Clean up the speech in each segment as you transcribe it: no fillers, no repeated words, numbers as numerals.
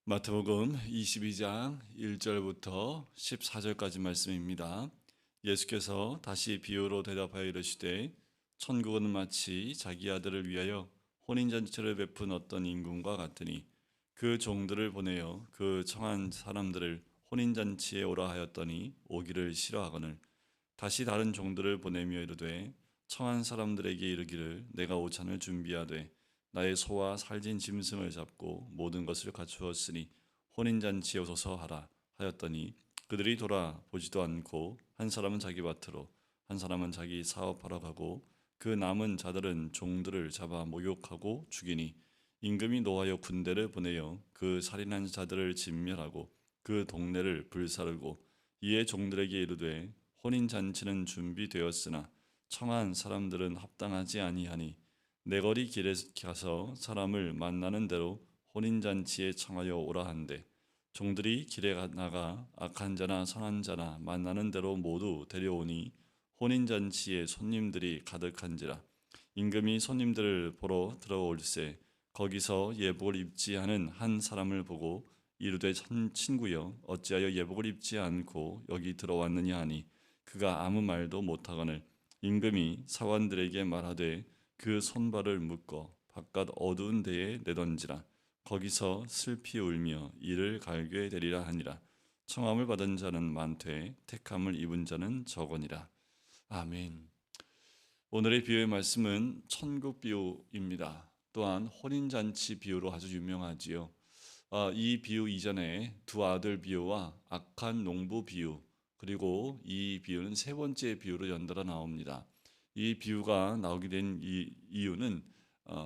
마태복음 22장 1절부터 14절까지 말씀입니다. 예수께서 다시 비유로 대답하여 이르시되 천국은 마치 자기 아들을 위하여 혼인잔치를 베푼 어떤 임금과 같으니 그 종들을 보내어 그 청한 사람들을 혼인잔치에 오라 하였더니 오기를 싫어하거늘 다시 다른 종들을 보내며 이르되 청한 사람들에게 이르기를 내가 오찬을 준비하되 나의 소와 살진 짐승을 잡고 모든 것을 갖추었으니 혼인잔치에 오소서 하라 하였더니 그들이 돌아보지도 않고 한 사람은 자기 밭으로 한 사람은 자기 사업하러 가고 그 남은 자들은 종들을 잡아 목욕하고 죽이니 임금이 노하여 군대를 보내어 그 살인한 자들을 진멸하고 그 동네를 불사르고 이에 종들에게 이르되 혼인 잔치는 준비되었으나 청한 사람들은 합당하지 아니하니 내거리 길에 가서 사람을 만나는 대로 혼인 잔치에 청하여 오라 한대 종들이 길에 나가 악한 자나 선한 자나 만나는 대로 모두 데려오니 혼인 잔치에 손님들이 가득한지라 임금이 손님들을 보러 들어올세 거기서 예복을 입지 않은 한 사람을 보고 이르되 친구여 어찌하여 예복을 입지 않고 여기 들어왔느냐 하니 그가 아무 말도 못하거늘 임금이 사관들에게 말하되 그 손발을 묶어 바깥 어두운 데에 내던지라 거기서 슬피 울며 이를 갈게 되리라 하니라 청함을 받은 자는 많되 택함을 입은 자는 적으니라. 아멘. 오늘의 비유의 말씀은 천국 비유입니다. 또한 혼인잔치 비유로 아주 유명하지요. 이 비유 이전에 두 아들 비유와 악한 농부 비유, 그리고 이 비유는 세 번째 비유로 연달아 나옵니다. 이 비유가 나오게 된 이유는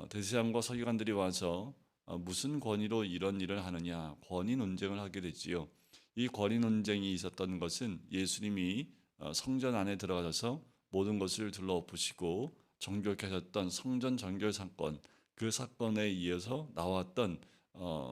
대제사장과 서기관들이 와서 무슨 권위로 이런 일을 하느냐 권위 논쟁을 하게 됐지요. 이 권위 논쟁이 있었던 것은 예수님이 성전 안에 들어가셔서 모든 것을 둘러엎으시고 정결케 하셨던 성전 정결 사건, 그 사건에 이어서 나왔던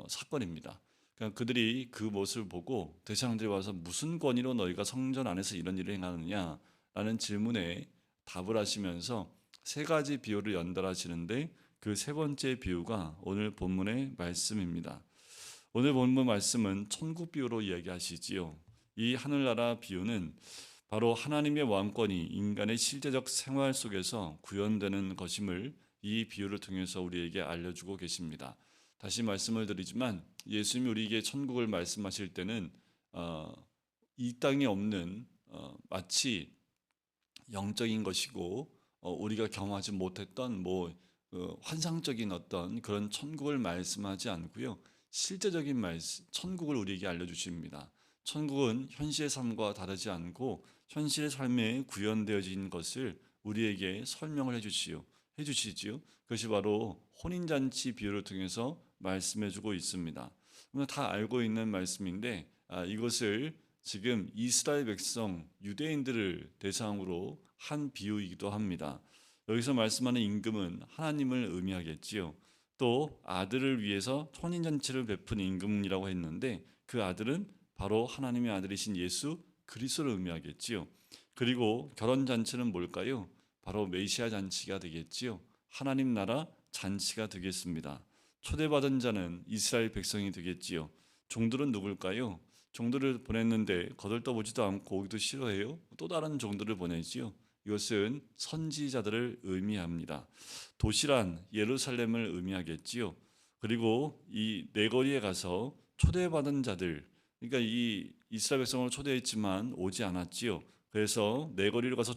사건입니다. 그러니까 그들이 그 모습을 보고 대제사장들이 와서 무슨 권위로 너희가 성전 안에서 이런 일을 행하느냐라는 질문에 답을 하시면서 세 가지 비유를 연달하시는데 그 세 번째 비유가 오늘 본문의 말씀입니다. 오늘 본문 말씀은 천국 비유로 이야기하시지요. 이 하늘나라 비유는 바로 하나님의 왕권이 인간의 실제적 생활 속에서 구현되는 것임을 이 비유를 통해서 우리에게 알려주고 계십니다. 다시 말씀을 드리지만 예수님이 우리에게 천국을 말씀하실 때는 이 땅에 없는 마치 영적인 것이고 우리가 경험하지 못했던 환상적인 어떤 그런 천국을 말씀하지 않고요. 실제적인 천국을 우리에게 알려주십니다. 천국은 현실의 삶과 다르지 않고 현실의 삶에 구현되어진 것을 우리에게 설명을 해주시지요. 그것이 바로 혼인잔치 비유를 통해서 말씀해주고 있습니다. 다 알고 있는 말씀인데 이것을 지금 이스라엘 백성 유대인들을 대상으로 한 비유이기도 합니다. 여기서 말씀하는 임금은 하나님을 의미하겠지요. 또 아들을 위해서 혼인잔치를 베푼 임금이라고 했는데 그 아들은 바로 하나님의 아들이신 예수 그리스도를 의미하겠지요. 그리고 결혼잔치는 뭘까요? 바로 메시아 잔치가 되겠지요. 하나님 나라 잔치가 되겠습니다. 초대받은 자는 이스라엘 백성이 되겠지요. 종들은 누굴까요? 종들을 보냈는데 거들떠보지도 않고 오기도 싫어해요. 또 다른 종들을 보내지요. 이것은 선지자들을 의미합니다. 도시란 예루살렘을 의미하겠지요. 그리고 이 내거리에 가서 초대받은 자들, 그러니까 이 이스라엘 백성을 초대했지만 오지 않았지요. 그래서 내거리에서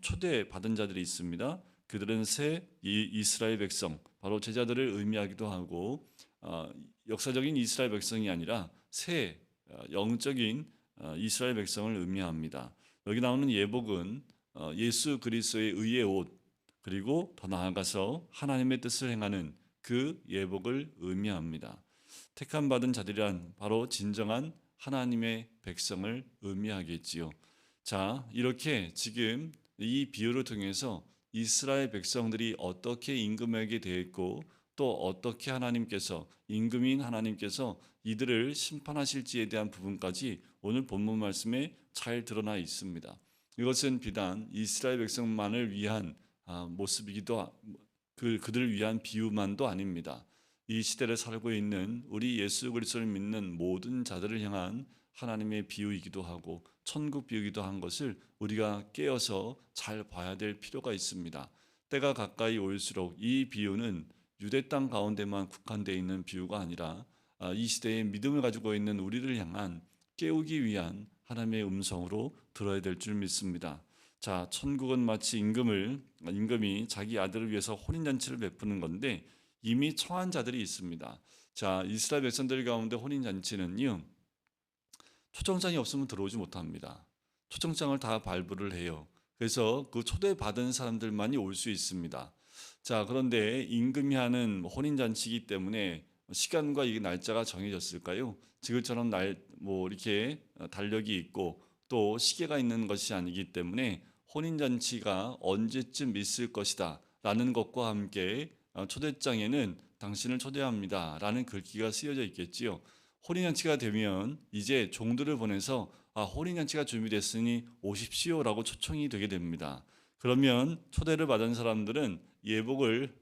초대받은 자들이 있습니다. 그들은 새 이스라엘 백성, 바로 제자들을 의미하기도 하고 역사적인 이스라엘 백성이 아니라 새 영적인 이스라엘 백성을 의미합니다. 여기 나오는 예복은 예수 그리스도의 의의 옷, 그리고 더 나아가서 하나님의 뜻을 행하는 그 예복을 의미합니다. 택함 받은 자들이란 바로 진정한 하나님의 백성을 의미하겠지요. 자, 이렇게 지금 이 비유를 통해서 이스라엘 백성들이 어떻게 임금에게 대했고 또 어떻게 임금인 하나님께서 이들을 심판하실지에 대한 부분까지 오늘 본문 말씀에 잘 드러나 있습니다. 이것은 비단 이스라엘 백성만을 위한 모습이기도 그들을 위한 비유만도 아닙니다. 이 시대를 살고 있는 우리 예수 그리스도를 믿는 모든 자들을 향한 하나님의 비유이기도 하고 천국 비유이기도 한 것을 우리가 깨어서 잘 봐야 될 필요가 있습니다. 때가 가까이 올수록 이 비유는 유대 땅 가운데만 국한되어 있는 비유가 아니라 이 시대에 믿음을 가지고 있는 우리를 향한 깨우기 위한 하나님의 음성으로 들어야 될 줄 믿습니다. 자, 천국은 마치 임금이 자기 아들을 위해서 혼인잔치를 베푸는 건데 이미 청한 자들이 있습니다. 자, 이스라엘 백성들 가운데 혼인잔치는요, 초청장이 없으면 들어오지 못합니다. 초청장을 다 발부를 해요. 그래서 그 초대받은 사람들만이 올 수 있습니다. 자, 그런데 임금이 하는 혼인잔치이기 때문에 시간과 이 날짜가 정해졌을까요? 지금처럼 이렇게 달력이 있고 또 시계가 있는 것이 아니기 때문에 혼인잔치가 언제쯤 있을 것이다 라는 것과 함께 초대장에는 당신을 초대합니다 라는 글귀가 쓰여져 있겠지요. 혼인잔치가 되면 이제 종들을 보내서 혼인잔치가 준비됐으니 오십시오라고 초청이 되게 됩니다. 그러면 초대를 받은 사람들은 예복을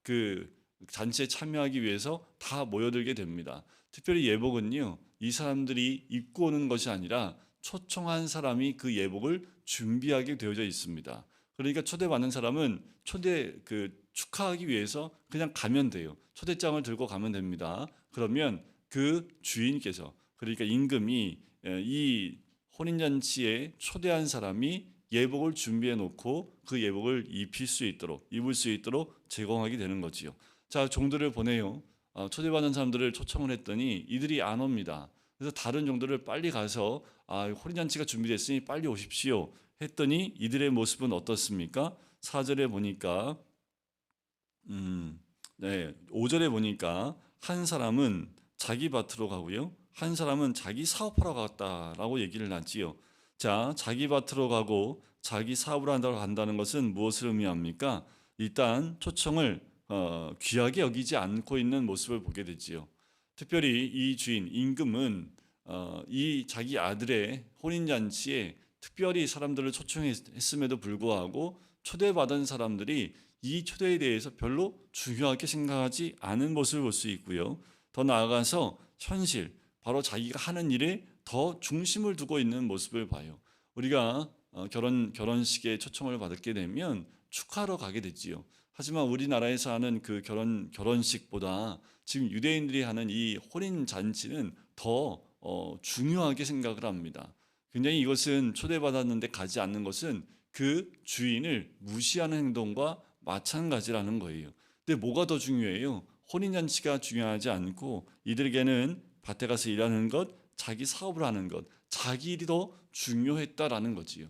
그 잔치에 참여하기 위해서 다 모여들게 됩니다. 특별히 예복은요, 이 사람들이 입고 오는 것이 아니라 초청한 사람이 그 예복을 준비하게 되어져 있습니다. 그러니까 초대받는 사람은 축하하기 위해서 그냥 가면 돼요. 초대장을 들고 가면 됩니다. 그러면 그 주인께서, 그러니까 임금이 이 혼인잔치에 초대한 사람이 예복을 준비해 놓고 그 예복을 입을 수 있도록 제공하게 되는 거지요. 자, 종들을 보내요. 초대받은 사람들을 초청을 했더니 이들이 안 옵니다. 그래서 다른 종들을 빨리 가서 혼인잔치가 준비됐으니 빨리 오십시오 했더니 이들의 모습은 어떻습니까? 4절에 보니까 5절에 보니까 한 사람은 자기 밭으로 가고요, 한 사람은 자기 사업하러 갔다라고 얘기를 하지요. 자, 자기 밭으로 가고 자기 사업을 한다고 간다는 것은 무엇을 의미합니까? 일단 초청을 귀하게 여기지 않고 있는 모습을 보게 되지요. 특별히 이 주인 임금은 이 자기 아들의 혼인잔치에 특별히 사람들을 초청했음에도 불구하고 초대받은 사람들이 이 초대에 대해서 별로 중요하게 생각하지 않은 모습을 볼 수 있고요. 더 나아가서 현실, 바로 자기가 하는 일에 더 중심을 두고 있는 모습을 봐요. 우리가 결혼식에 초청을 받게 되면 축하하러 가게 되지요. 하지만 우리나라에서 하는 그 결혼식보다 지금 유대인들이 하는 이 혼인 잔치는 더 중요하게 생각을 합니다. 굉장히 이것은 초대받았는데 가지 않는 것은 그 주인을 무시하는 행동과 마찬가지라는 거예요. 근데 뭐가 더 중요해요? 혼인잔치가 중요하지 않고 이들에게는 밭에 가서 일하는 것, 자기 사업을 하는 것, 자기 일이 더 중요했다라는 거지요.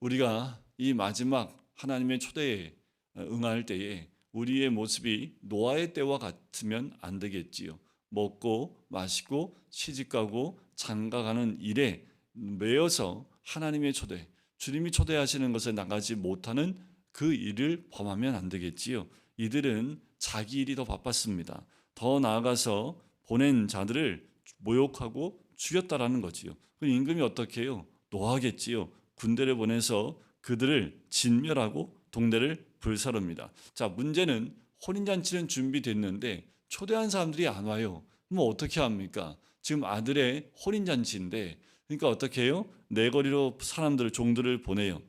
우리가 이 마지막 하나님의 초대에 응할 때에 우리의 모습이 노아의 때와 같으면 안 되겠지요. 먹고 마시고 시집가고 장가가는 일에 매여서 하나님의 초대, 주님이 초대하시는 것에 나가지 못하는 그 일을 범하면 안 되겠지요. 이들은 자기 일이 더 바빴습니다. 더 나아가서 보낸 자들을 모욕하고 죽였다라는 거지요. 그 임금이 어떻게 해요? 노하겠지요. 군대를 보내서 그들을 진멸하고 동네를 불사릅니다. 자, 문제는 혼인잔치는 준비됐는데 초대한 사람들이 안 와요. 그럼 어떻게 합니까? 지금 아들의 혼인잔치인데, 그러니까 어떻게 해요? 내거리로 종들을 보내요.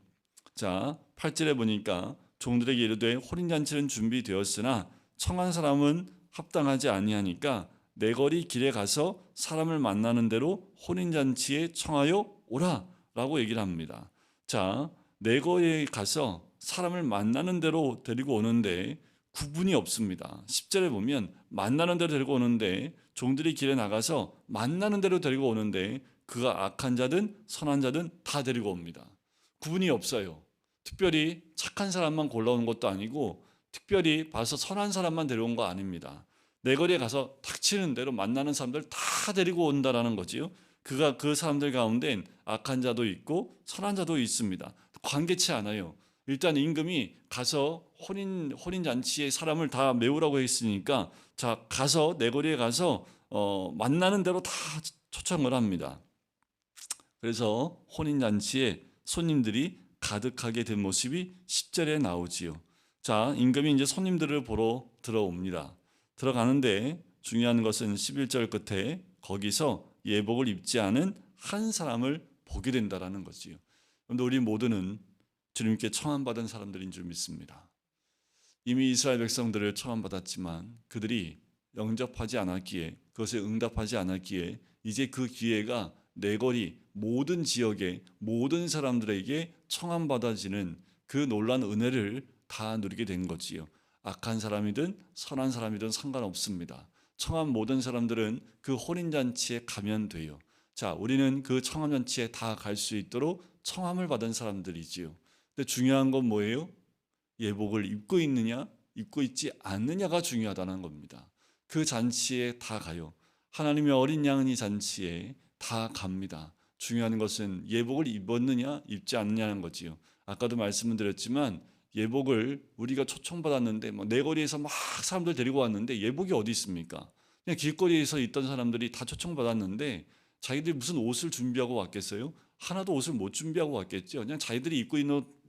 자, 8절에 보니까 종들에게 이르되 혼인잔치는 준비되었으나 청한 사람은 합당하지 아니하니까 내거리 길에 가서 사람을 만나는 대로 혼인잔치에 청하여 오라라고 얘기를 합니다. 자, 내거리에 가서 사람을 만나는 대로 데리고 오는데 구분이 없습니다. 10절에 보면 만나는 대로 데리고 오는데 종들이 길에 나가서 만나는 대로 데리고 오는데 그가 악한 자든 선한 자든 다 데리고 옵니다. 구분이 없어요. 특별히 착한 사람만 골라오는 것도 아니고 특별히 봐서 선한 사람만 데려온 거 아닙니다. 내거리에 가서 닥치는 대로 만나는 사람들 다 데리고 온다라는 거지요. 그가 그 사람들 가운데 악한 자도 있고 선한 자도 있습니다. 관계치 않아요. 일단 임금이 가서 혼인 잔치에 사람을 다 메우라고 했으니까 자, 가서 내거리에 가서 만나는 대로 다 초청을 합니다. 그래서 혼인 잔치에 손님들이 가득하게 된 모습이 10절에 나오지요. 자, 임금이 이제 손님들을 보러 들어옵니다. 들어가는데 중요한 것은 11절 끝에 거기서 예복을 입지 않은 한 사람을 보게 된다라는 거지요. 그런데 우리 모두는 주님께 청함받은 사람들인 줄 믿습니다. 이미 이스라엘 백성들을 청함받았지만 그들이 영접하지 않았기에, 그것에 응답하지 않았기에 이제 그 기회가 내거리 모든 지역의 모든 사람들에게 청함받아지는 그 놀라운 은혜를 다 누리게 된 거지요. 악한 사람이든 선한 사람이든 상관없습니다. 청함 모든 사람들은 그 혼인잔치에 가면 돼요. 자, 우리는 그 청함잔치에 다 갈 수 있도록 청함을 받은 사람들이지요. 근데 중요한 건 뭐예요? 예복을 입고 있느냐, 입고 있지 않느냐가 중요하다는 겁니다. 그 잔치에 다 가요. 하나님의 어린 양은 이 잔치에 다 갑니다. 중요한 것은 예복을 입었느냐, 입지 않느냐는 거지요. 아까도 말씀을 드렸지만 예복을 우리가 초청받았는데 내거리에서 막 사람들 데리고 왔는데 예복이 어디 있습니까? 그냥 길거리에서 있던 사람들이 다 초청받았는데 자기들이 무슨 옷을 준비하고 왔겠어요? 하나도 옷을 못 준비하고 왔겠죠. 그냥 자기들이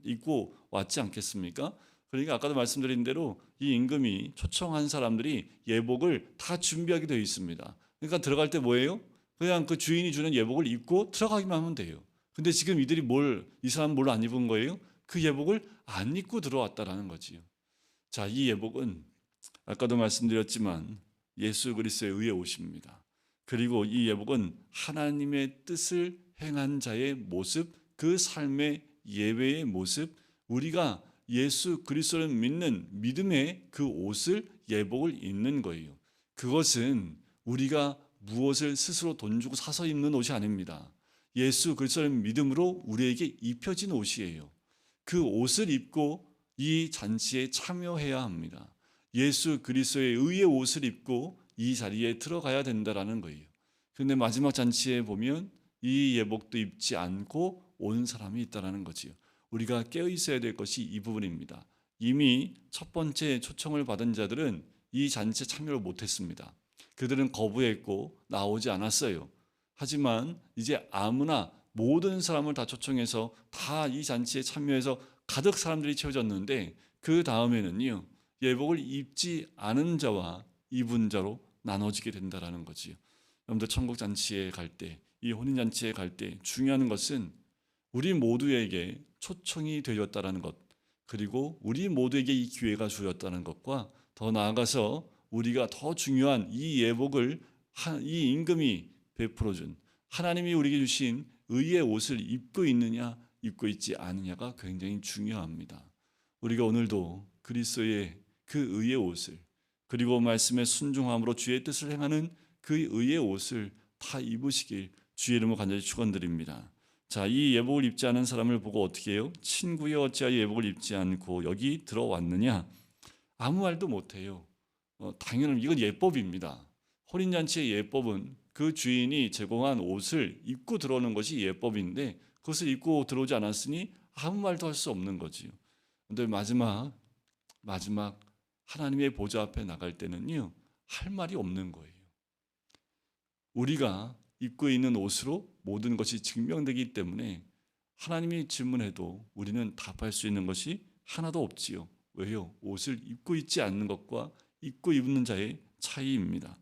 입고 왔지 않겠습니까? 그러니까 아까도 말씀드린 대로 이 임금이 초청한 사람들이 예복을 다 준비하게 되어 있습니다. 그러니까 들어갈 때 뭐예요? 그냥 그 주인이 주는 예복을 입고 들어가기만 하면 돼요. 근데 지금 이 사람 뭘 안 입은 거예요? 그 예복을 안 입고 들어왔다라는 거지요. 자, 이 예복은 아까도 말씀드렸지만 예수 그리스도의 의의 옷입니다. 그리고 이 예복은 하나님의 뜻을 행한 자의 모습, 그 삶의 예외의 모습, 우리가 예수 그리스도를 믿는 믿음의 그 옷을 예복을 입는 거예요. 그것은 우리가 무엇을 스스로 돈 주고 사서 입는 옷이 아닙니다. 예수 그리스도를 믿음으로 우리에게 입혀진 옷이에요. 그 옷을 입고 이 잔치에 참여해야 합니다. 예수 그리스도의 의의 옷을 입고 이 자리에 들어가야 된다라는 거예요. 그런데 마지막 잔치에 보면 이 예복도 입지 않고 온 사람이 있다라는 거지요. 우리가 깨어 있어야 될 것이 이 부분입니다. 이미 첫 번째 초청을 받은 자들은 이 잔치에 참여를 못했습니다. 그들은 거부했고 나오지 않았어요. 하지만 이제 아무나 모든 사람을 다 초청해서 다 이 잔치에 참여해서 가득 사람들이 채워졌는데 그 다음에는요, 예복을 입지 않은 자와 입은 자로 나눠지게 된다라는 거지요. 여러분들 천국 잔치에 갈 때, 이 혼인 잔치에 갈 때 중요한 것은 우리 모두에게 초청이 되었다라는 것, 그리고 우리 모두에게 이 기회가 주어졌다는 것과 더 나아가서 우리가 더 중요한 이 예복을 이 임금이 베풀어 준 하나님이 우리에게 주신 의의 옷을 입고 있느냐, 입고 있지 않느냐가 굉장히 중요합니다. 우리가 오늘도 그리스도의 그 의의 옷을, 그리고 말씀의 순종함으로 주의 뜻을 행하는 그 의의 옷을 다 입으시길 주의 이름으로 간절히 축원드립니다. 자, 이 예복을 입지 않은 사람을 보고 어떻게 해요? 친구여 어찌하여 예복을 입지 않고 여기 들어왔느냐? 아무 말도 못해요. 당연히 이건 예법입니다. 혼인잔치의 예법은 그 주인이 제공한 옷을 입고 들어오는 것이 예법인데 그것을 입고 들어오지 않았으니 아무 말도 할 수 없는 거지요. 그런데 마지막 하나님의 보좌 앞에 나갈 때는요, 할 말이 없는 거예요. 우리가 입고 있는 옷으로 모든 것이 증명되기 때문에 하나님이 질문해도 우리는 답할 수 있는 것이 하나도 없지요. 왜요? 옷을 입고 있지 않는 것과 입고 입는 자의 차이입니다.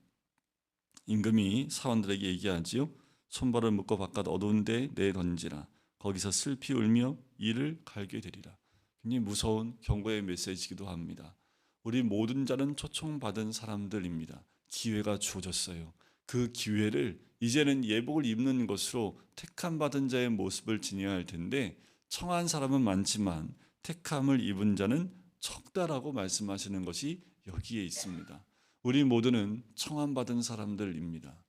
임금이 사원들에게 얘기하지요. 손발을 묶어 바깥 어두운 데 내던지라. 거기서 슬피 울며 이를 갈게 되리라. 굉장히 무서운 경고의 메시지이기도 합니다. 우리 모든 자는 초청받은 사람들입니다. 기회가 주어졌어요. 그 기회를 이제는 예복을 입는 것으로 택함 받은 자의 모습을 지녀야 할 텐데 청한 사람은 많지만 택함을 입은 자는 적다라고 말씀하시는 것이 여기에 있습니다. 우리 모두는 청함 받은 사람들입니다.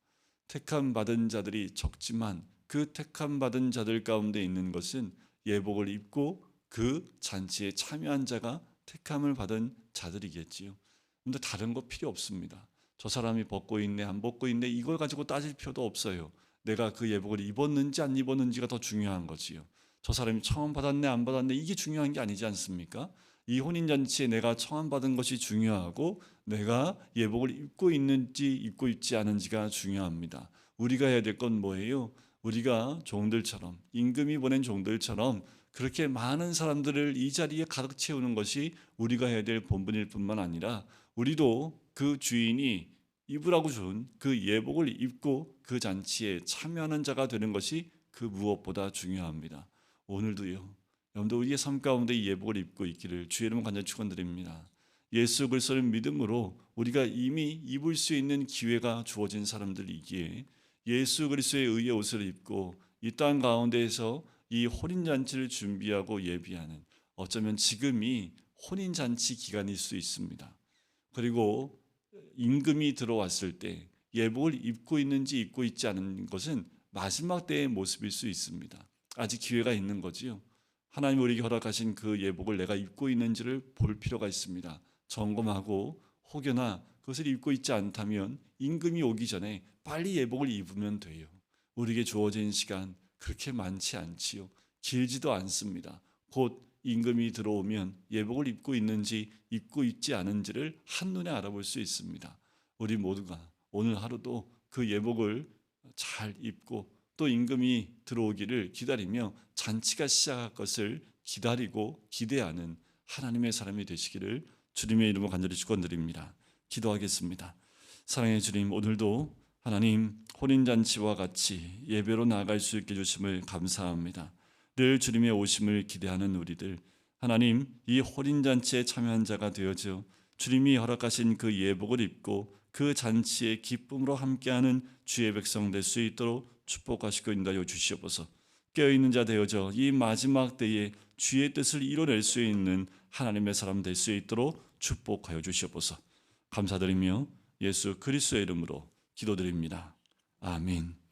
택함 받은 자들이 적지만 그 택함 받은 자들 가운데 있는 것은 예복을 입고 그 잔치에 참여한 자가 택함을 받은 자들이겠지요. 그런데 다른 거 필요 없습니다. 저 사람이 벗고 있네 안 벗고 있네 이걸 가지고 따질 필요도 없어요. 내가 그 예복을 입었는지 안 입었는지가 더 중요한 거지요. 저 사람이 청함 받았네 안 받았네 이게 중요한 게 아니지 않습니까? 이 혼인잔치에 내가 청함 받은 것이 중요하고 내가 예복을 입고 있는지 입고 있지 않은지가 중요합니다. 우리가 해야 될 건 뭐예요? 우리가 종들처럼 임금이 보낸 종들처럼 그렇게 많은 사람들을 이 자리에 가득 채우는 것이 우리가 해야 될 본분일 뿐만 아니라 우리도 그 주인이 입으라고 준 그 예복을 입고 그 잔치에 참여하는 자가 되는 것이 그 무엇보다 중요합니다. 오늘도요, 여러분들 우리의 삶 가운데 이 예복을 입고 있기를 주의 이름으로 간절히 축원드립니다. 예수 그리스도를 믿음으로 우리가 이미 입을 수 있는 기회가 주어진 사람들이기에 예수 그리스도의 의의 옷을 입고 이 땅 가운데에서 이 혼인잔치를 준비하고 예비하는, 어쩌면 지금이 혼인잔치 기간일 수 있습니다. 그리고 임금이 들어왔을 때 예복을 입고 있는지 입고 있지 않은 것은 마지막 때의 모습일 수 있습니다. 아직 기회가 있는 거지요. 하나님 우리에게 허락하신 그 예복을 내가 입고 있는지를 볼 필요가 있습니다. 점검하고 혹여나 그것을 입고 있지 않다면 임금이 오기 전에 빨리 예복을 입으면 돼요. 우리에게 주어진 시간 그렇게 많지 않지요. 길지도 않습니다. 곧 임금이 들어오면 예복을 입고 있는지 입고 있지 않은지를 한눈에 알아볼 수 있습니다. 우리 모두가 오늘 하루도 그 예복을 잘 입고 또 임금이 들어오기를 기다리며 잔치가 시작할 것을 기다리고 기대하는 하나님의 사람이 되시기를 주님의 이름으로 간절히 축원드립니다. 기도하겠습니다. 사랑의 주님, 오늘도 하나님 혼인잔치와 같이 예배로 나아갈 수 있게 해주심을 감사합니다. 늘 주님의 오심을 기대하는 우리들, 하나님 이 혼인잔치에 참여한 자가 되어져 주님이 허락하신 그 예복을 입고 그 잔치의 기쁨으로 함께하는 주의 백성 될 수 있도록 축복하시고 인도하여 주시옵소서. 깨어있는 자 되어져 이 마지막 때에 주의 뜻을 이뤄낼 수 있는 하나님의 사람 될 수 있도록 축복하여 주시옵소서. 감사드리며 예수 그리스도의 이름으로 기도드립니다. 아멘.